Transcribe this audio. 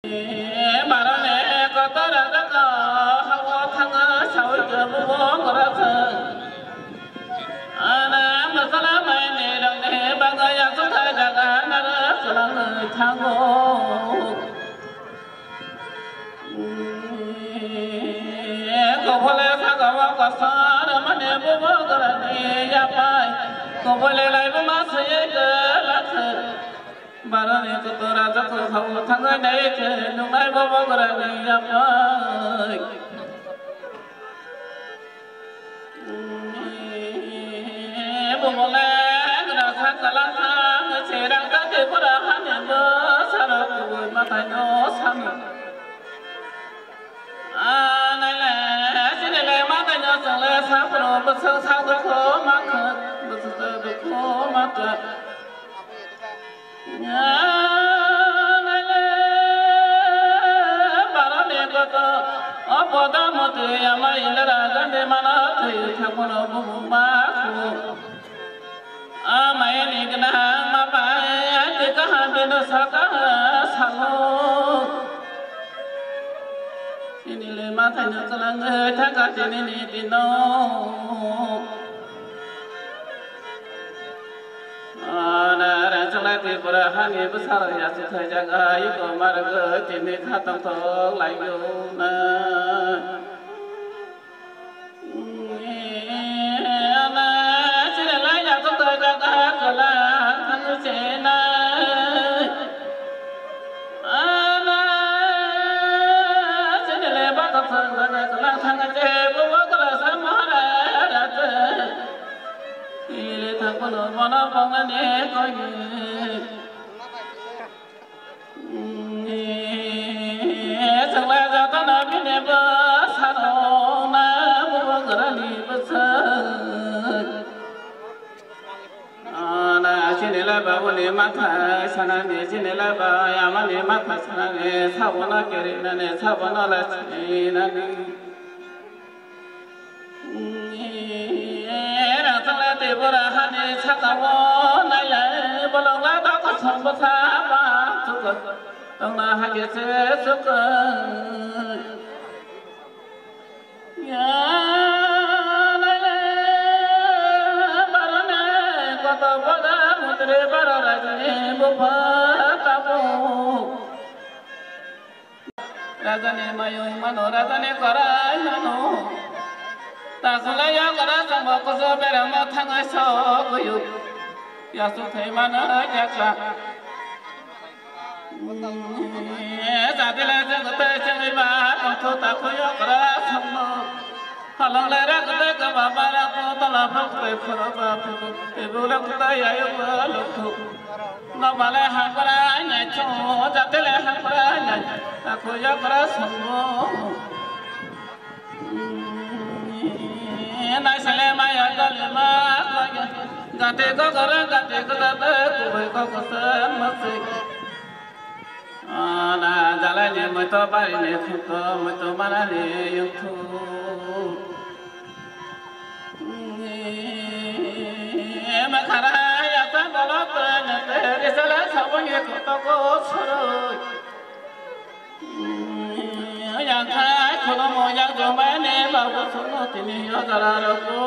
말하네 거더라다가 하고 탕아 사올 그 부모 거라서 아나 마살라마이 내랑네 방아 약속하다가 나를 사랑을 타고 고벌레 사가와 과사람만에 부모 거라네 야파이 고벌레 라이브 마스에 걸라서 말하네 거더라다가 하고 탕아 내게 눈알 부모 거라네 야파이 부모네 그라사 갈라사 세랑다 대보라 하면 뭐 살아보고 마타요 삼 아, 날래, 지내래, 마다녀, 성래, 사프로, 무슨 사도코, 마크, 무슨 사도코, 마크. 야, 날래, 바람에 것도, 보다 못해, 아마 일러라, 간데 많아, 더 타고는 부부 마크. 아, 마이니, 그나, 마바에, 아직까 한배는 사가, 사고. 이니레 마타녀 살랑을 타가지니 디노 아나라 살라티 보라 하니 부사라야 시타자가 이거 말고 디니 카통통 라이요나 아나 시레라야 소타자가 걸라 한세나 Hãy Tibura hani sakawo naya bolong la da ko song ba sa ba suk tong na ha ge se suk ya naya barane ko to boda mutre barara je bo pa ta bo rajane mayo mano rajane karai mano तासुलाया करा संग कसो बेराम थाङा सो गयो यासु थैमाना जाखा जादेला जगते सेबा कथो ताखयो करा संग हलंलेरा कते गबाबारा को तला फक्ते फरबा फु एबुला कता यायो लखु नबाले हाकरा नै छो जादेले हाकरा नै ताखयो करा संग Nai sale mai agale ma gate ko kara gate ko date ko ko ko san mase ana jala ne mo to bari ne ko mo to mara ne yuthu ma khara ya ta dala ta ne te sala sabon ye ko to ko soro yang khai kholo mo yang do ma ne ba ko so no ti ni yo dara ro ko